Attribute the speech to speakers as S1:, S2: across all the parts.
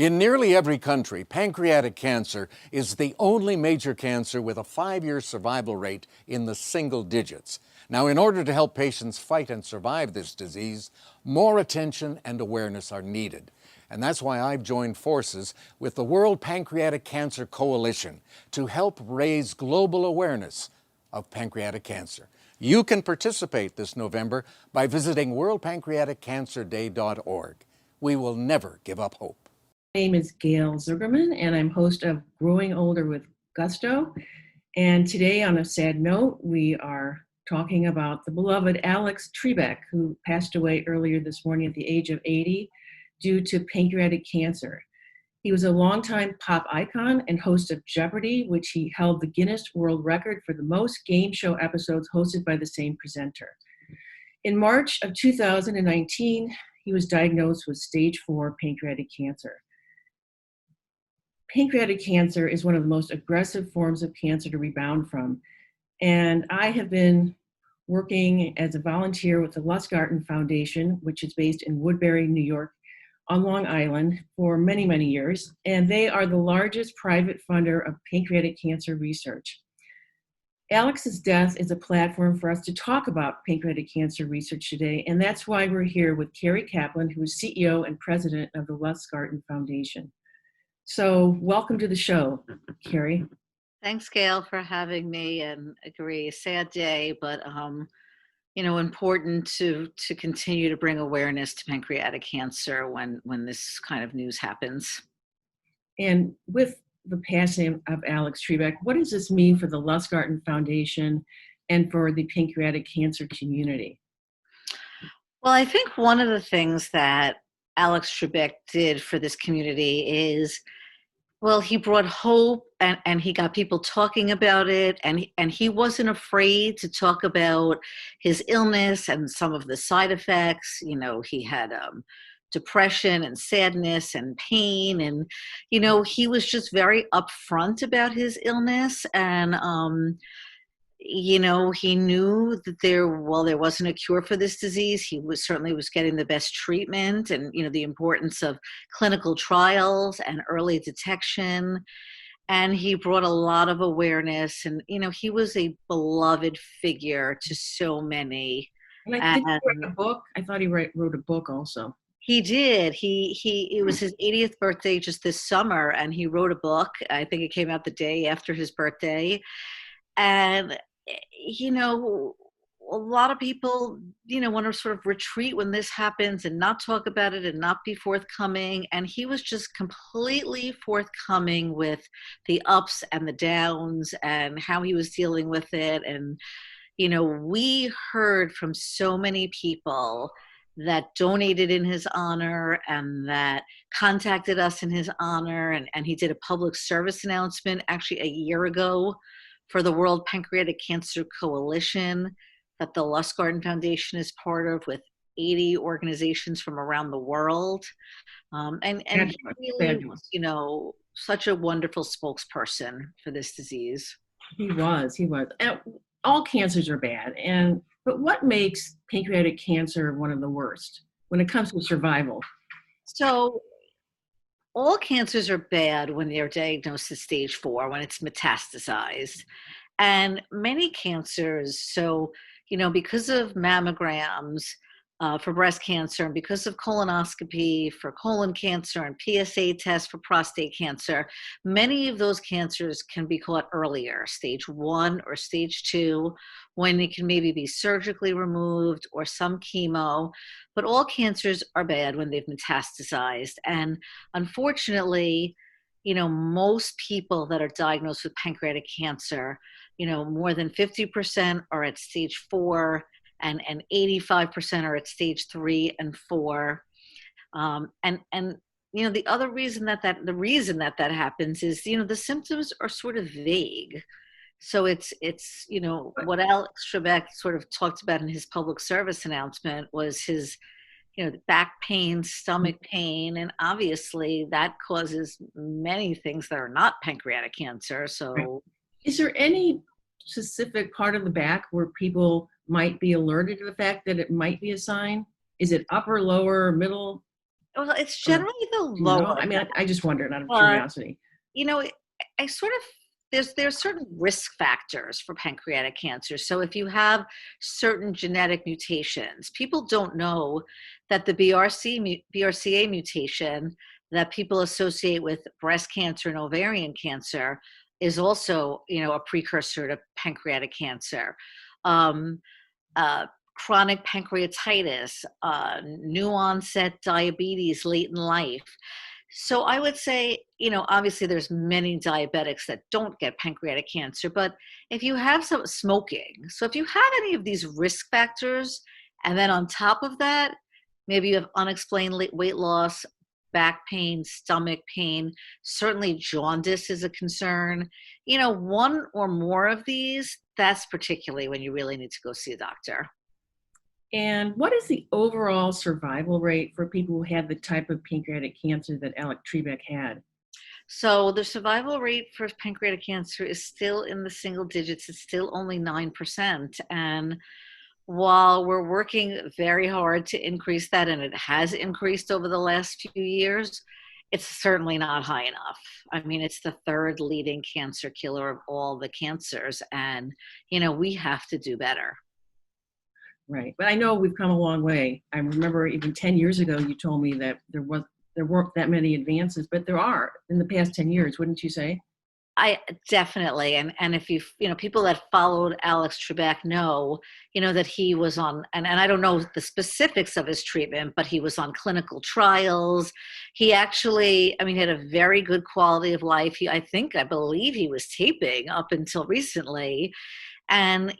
S1: In nearly every country, pancreatic cancer is the only major cancer with a 5-year survival rate in the single digits. Now, in order to help patients fight and survive this disease, more attention and awareness are needed. And that's why I've joined forces with the World Pancreatic Cancer Coalition to help raise global awareness of pancreatic cancer. You can participate this November by visiting worldpancreaticcancerday.org. We will never give up hope.
S2: My name is Gail Zuckerman, and I'm host of Growing Older with Gusto. And today, on a sad note, we are talking about the beloved Alex Trebek, who passed away earlier this morning at the age of 80 due to pancreatic cancer. He was a longtime pop icon and host of Jeopardy, which he held the Guinness World Record for the most game show episodes hosted by the same presenter. In March of 2019, he was diagnosed with stage 4 pancreatic cancer. Pancreatic cancer is one of the most aggressive forms of cancer to rebound from. And I have been working as a volunteer with the Lustgarten Foundation, which is based in Woodbury, New York, on Long Island for many, many years. And they are the largest private funder of pancreatic cancer research. Alex's death is a platform for us to talk about pancreatic cancer research today. And that's why we're here with Kerri Kaplan, who is CEO and president of the Lustgarten Foundation. So welcome to the show, Kerri.
S3: Thanks, Gail, for having me, and agree, sad day, but important to continue to bring awareness to pancreatic cancer when this kind of news happens.
S2: And with the passing of Alex Trebek, what does this mean for the Lustgarten Foundation and for the pancreatic cancer community?
S3: Well, I think one of the things that Alex Trebek did for this community is, well, he brought hope and he got people talking about it, and he wasn't afraid to talk about his illness and some of the side effects. He had depression and sadness and pain, and he was just very upfront about his illness, and he knew that there wasn't a cure for this disease. He was getting the best treatment, and the importance of clinical trials and early detection. And he brought a lot of awareness, and he was a beloved figure to so many.
S2: And I think he wrote a book. I thought he wrote a book also.
S3: He did. It was his 80th birthday just this summer, and he wrote a book. I think it came out the day after his birthday. And a lot of people, want to sort of retreat when this happens and not talk about it and not be forthcoming. And he was just completely forthcoming with the ups and the downs and how he was dealing with it. And, we heard from so many people that donated in his honor and that contacted us in his honor. And he did a public service announcement actually a year ago for the World Pancreatic Cancer Coalition that the Lustgarten Foundation is part of, with 80 organizations from around the world. And he really was, such a wonderful spokesperson for this disease.
S2: He was. And all cancers are bad. But what makes pancreatic cancer one of the worst when it comes to survival?
S3: So all cancers are bad when they're diagnosed at stage 4, when it's metastasized. And many cancers, because of mammograms for breast cancer, and because of colonoscopy for colon cancer and PSA tests for prostate cancer, many of those cancers can be caught earlier, stage 1 or stage 2, when it can maybe be surgically removed or some chemo. But all cancers are bad when they've metastasized. And unfortunately, most people that are diagnosed with pancreatic cancer, more than 50% are at stage 4, and 85% are at stage 3 and 4. The other reason that happens is, the symptoms are sort of vague. So it's what Alex Trebek sort of talked about in his public service announcement was his back pain, stomach pain, and obviously that causes many things that are not pancreatic cancer. So
S2: is there any specific part of the back where people might be alerted to the fact that it might be a sign? Is it upper, lower, middle?
S3: Well, it's
S2: Or
S3: generally the
S2: do you know?
S3: lower
S2: I mean, I just wondered out of
S3: but
S2: curiosity.
S3: you know, I sort of there's certain risk factors for pancreatic cancer. So if you have certain genetic mutations, people don't know that the BRCA mutation that people associate with breast cancer and ovarian cancer is also, a precursor to pancreatic cancer. Um, uh, Chronic pancreatitis, new onset diabetes late in life. So I would say, obviously there's many diabetics that don't get pancreatic cancer, but if you have some smoking, so if you have any of these risk factors, and then on top of that, maybe you have unexplained weight loss, back pain, stomach pain, certainly jaundice is a concern. One or more of these, that's particularly when you really need to go see a doctor.
S2: And what is the overall survival rate for people who have the type of pancreatic cancer that Alex Trebek had?
S3: So the survival rate for pancreatic cancer is still in the single digits. It's still only 9%. And while we're working very hard to increase that, and it has increased over the last few years, it's certainly not high enough. I mean, it's the third leading cancer killer of all the cancers. And, we have to do better.
S2: Right. But I know we've come a long way. I remember even 10 years ago, you told me that there weren't that many advances, but there are in the past 10 years, wouldn't you say?
S3: I definitely, and if people that followed Alex Trebek know, that he was on, and I don't know the specifics of his treatment, but he was on clinical trials. He actually, he had a very good quality of life. I believe he was taping up until recently. And,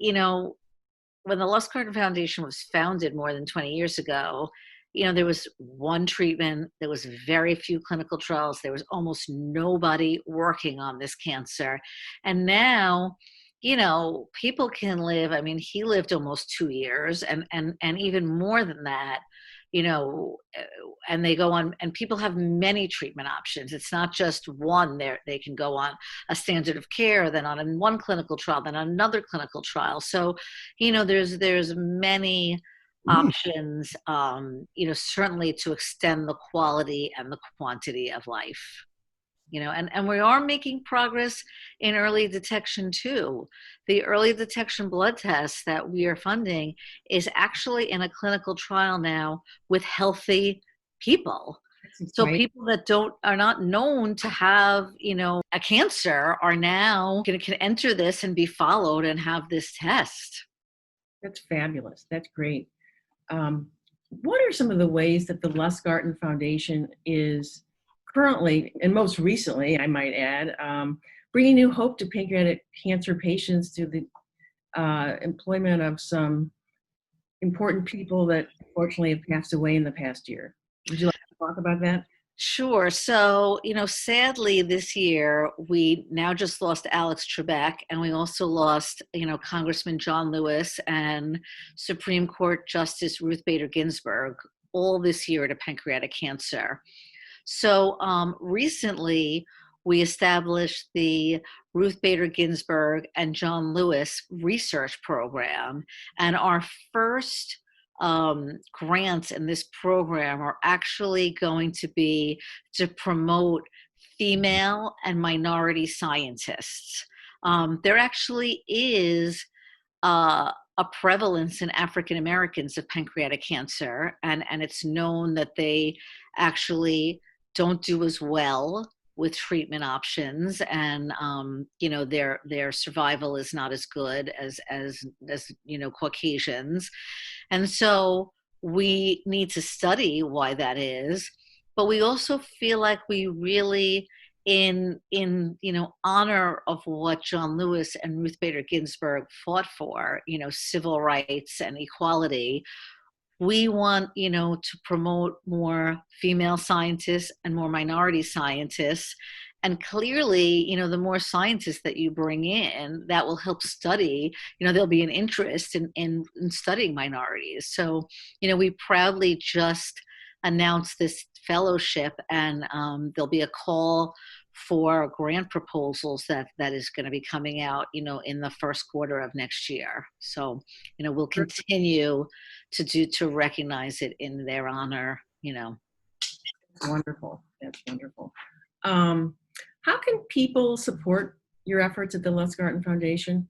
S3: when the Lustgarten Foundation was founded more than 20 years ago, there was one treatment, there was very few clinical trials, there was almost nobody working on this cancer. And now, people can live, he lived almost 2 years and even more than that, and they go on, and people have many treatment options. It's not just one. They can go on a standard of care, then on one clinical trial, then another clinical trial. So, there's many options, certainly to extend the quality and the quantity of life. And we are making progress in early detection too. The early detection blood test that we are funding is actually in a clinical trial now with healthy people. So
S2: Right.
S3: people that are not known to have, a cancer are now can enter this and be followed and have this test.
S2: That's fabulous. That's great. What are some of the ways that the Lustgarten Foundation is currently, and most recently, I might add, bringing new hope to pancreatic cancer patients through the employment of some important people that unfortunately have passed away in the past year? Would you like to talk about that?
S3: Sure. So, sadly this year, we now just lost Alex Trebek, and we also lost, Congressman John Lewis and Supreme Court Justice Ruth Bader Ginsburg, all this year to pancreatic cancer. So recently, we established the Ruth Bader Ginsburg and John Lewis research program, and our first grants in this program are actually going to be to promote female and minority scientists. There actually is a prevalence in African Americans of pancreatic cancer, and it's known that they actually don't do as well with treatment options, and their survival is not as good as Caucasians. And so we need to study why that is, but we also feel like we really, in honor of what John Lewis and Ruth Bader Ginsburg fought for, civil rights and equality, we want, to promote more female scientists and more minority scientists. And clearly, the more scientists that you bring in, that will help study, there'll be an interest in studying minorities. So, we proudly just announced this fellowship, and there'll be a call for grant proposals that is going to be coming out, in the first quarter of next year. So, we'll continue to recognize it in their honor,
S2: wonderful. That's wonderful. How can people support your efforts at the Lustgarten Foundation?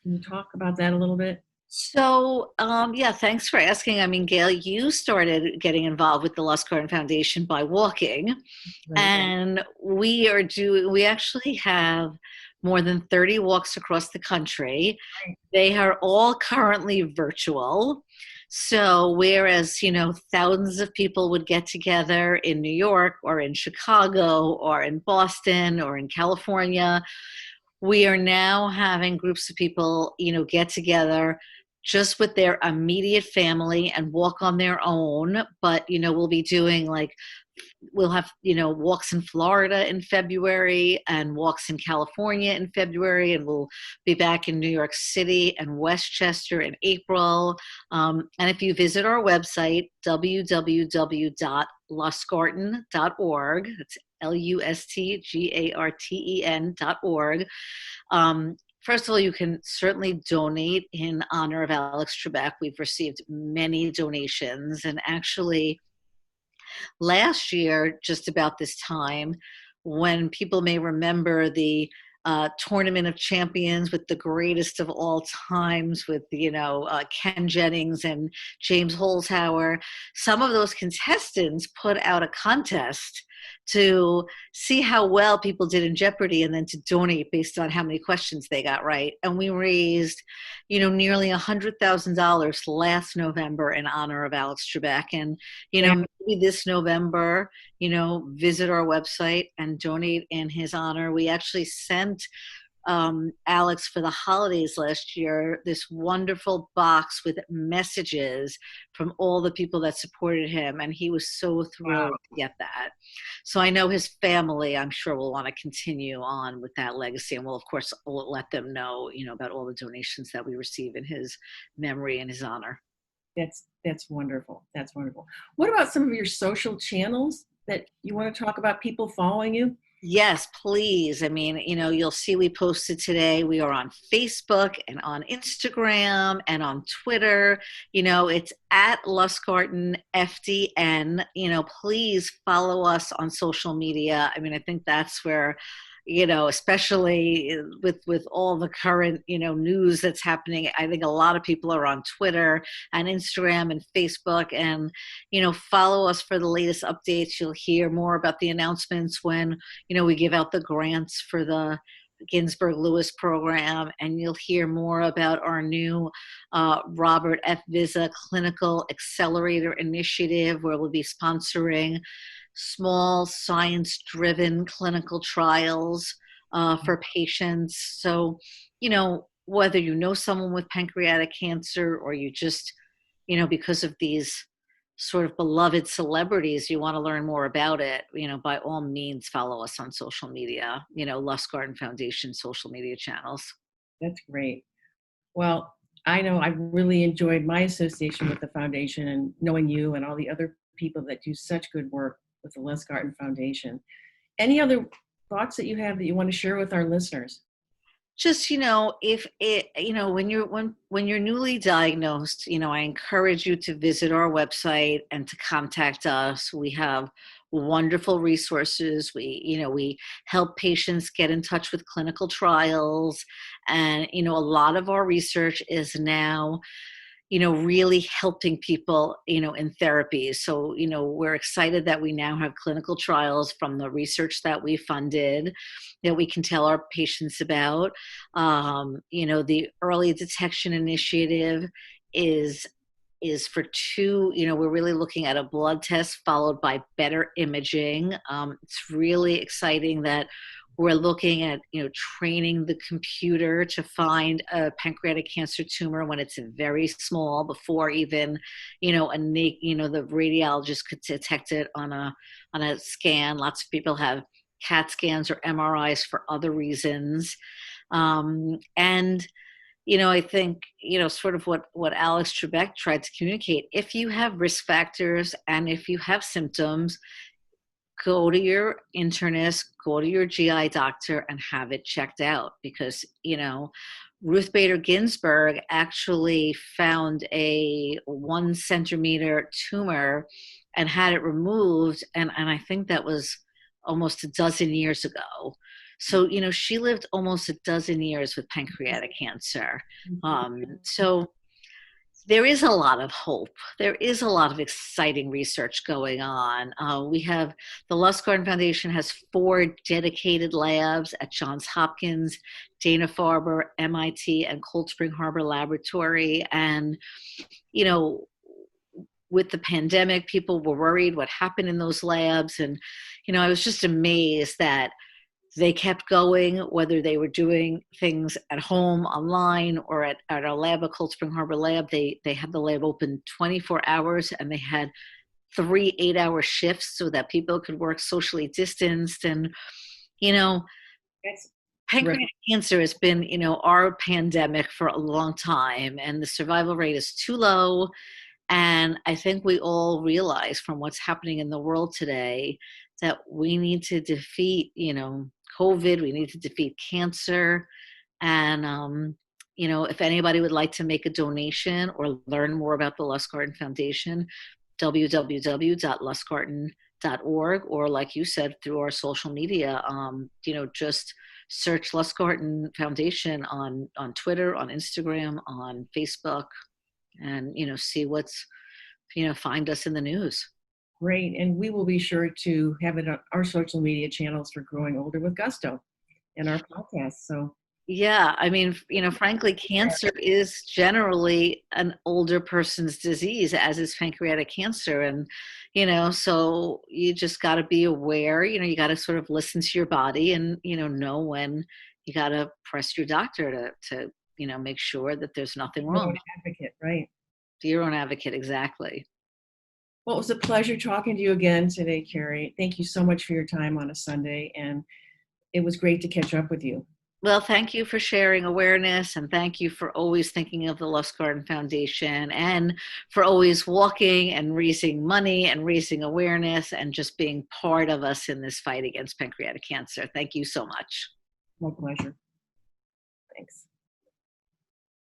S2: Can you talk about that a little bit?
S3: So, yeah, thanks for asking. I mean, Gail, you started getting involved with the Lustgarten Foundation by walking,
S2: Right.
S3: and we actually have more than 30 walks across the country.
S2: Right.
S3: They are all currently virtual. So, whereas, thousands of people would get together in New York or in Chicago or in Boston or in California, we are now having groups of people, get together just with their immediate family and walk on their own. But, we'll be doing we'll have, walks in Florida in February and walks in California in February. And we'll be back in New York City and Westchester in April. And if you visit our website, www.lustgarten.org, that's lustgarten.org. First of all, you can certainly donate in honor of Alex Trebek. We've received many donations, and actually last year, just about this time, when people may remember the Tournament of Champions with the greatest of all times with, Ken Jennings and James Holzhauer, some of those contestants put out a contest to see how well people did in Jeopardy and then to donate based on how many questions they got right. And we raised, nearly $100,000 last November in honor of Alex Trebek. And, maybe this November, visit our website and donate in his honor. We actually sent Alex for the holidays last year this wonderful box with messages from all the people that supported him, and he was so thrilled to get that. So I know his family, I'm sure, will want to continue on with that legacy, and we'll of course let them know, about all the donations that we receive in his memory and his honor.
S2: That's wonderful. That's wonderful. What about some of your social channels that you want to talk about, people following you?
S3: Yes, please. I mean, you'll see we posted today. We are on Facebook and on Instagram and on Twitter. It's at Lustgarten FDN. Please follow us on social media. I mean, I think that's where, especially with all the current, news that's happening, I think a lot of people are on Twitter and Instagram and Facebook, and, follow us for the latest updates. You'll hear more about the announcements when, we give out the grants for the Ginsburg Lewis program, and you'll hear more about our new Robert F. Visa Clinical Accelerator Initiative, where we'll be sponsoring small science-driven clinical trials for patients. So, whether you know someone with pancreatic cancer or you just, because of these sort of beloved celebrities, you want to learn more about it, by all means, follow us on social media, Lustgarten Foundation social media channels.
S2: That's great. Well, I know I've really enjoyed my association with the foundation and knowing you and all the other people that do such good work with the Lustgarten Foundation. Any other thoughts that you have that you want to share with our listeners?
S3: Just, if it, when you're newly diagnosed, I encourage you to visit our website and to contact us. We have wonderful resources. We help patients get in touch with clinical trials, and, a lot of our research is now, really helping people, in therapies. So, we're excited that we now have clinical trials from the research that we funded that we can tell our patients about. The early detection initiative is for two, we're really looking at a blood test followed by better imaging. It's really exciting that we're looking at, training the computer to find a pancreatic cancer tumor when it's very small before even, the radiologist could detect it on a scan. Lots of people have CAT scans or MRIs for other reasons. And, I think, sort of what Alex Trebek tried to communicate, if you have risk factors and if you have symptoms, go to your internist, go to your GI doctor and have it checked out, because, Ruth Bader Ginsburg actually found a 1 centimeter tumor and had it removed. And I think that was almost a dozen years ago. So, she lived almost a dozen years with pancreatic cancer. So there is a lot of hope. There is a lot of exciting research going on. We have the Lustgarten Foundation has 4 dedicated labs at Johns Hopkins, Dana-Farber, MIT, and Cold Spring Harbor Laboratory. And, with the pandemic, people were worried what happened in those labs. And, I was just amazed that they kept going, whether they were doing things at home, online, or at our lab, at Cold Spring Harbor Lab. They had the lab open 24 hours, and they had 3 8-hour shifts so that people could work socially distanced. And,
S2: That's
S3: pancreatic cancer has been, our pandemic for a long time, and the survival rate is too low. And I think we all realize from what's happening in the world today that we need to defeat, COVID, we need to defeat cancer. And, if anybody would like to make a donation or learn more about the Lustgarten Foundation, www.lustgarten.org, or like you said, through our social media, just search Lustgarten Foundation on Twitter, on Instagram, on Facebook, and, see what's, find us in the news.
S2: great. And we will be sure to have it on our social media channels for Growing Older with Gusto and our podcast. So
S3: Yeah, I mean, frankly, cancer is generally an older person's disease, as is pancreatic cancer. And, so you just got to be aware, you got to sort of listen to your body and, know when you got to press your doctor to make sure that there's nothing
S2: your
S3: wrong.
S2: own advocate, right?
S3: Your own advocate, exactly.
S2: Well, it was a pleasure talking to you again today, Kerri. Thank you so much for your time on a Sunday, and it was great to catch up with you.
S3: Well, thank you for sharing awareness, and thank you for always thinking of the Lustgarten Foundation, and for always walking and raising money and raising awareness and just being part of us in this fight against pancreatic cancer. Thank you so much.
S2: My pleasure. Thanks.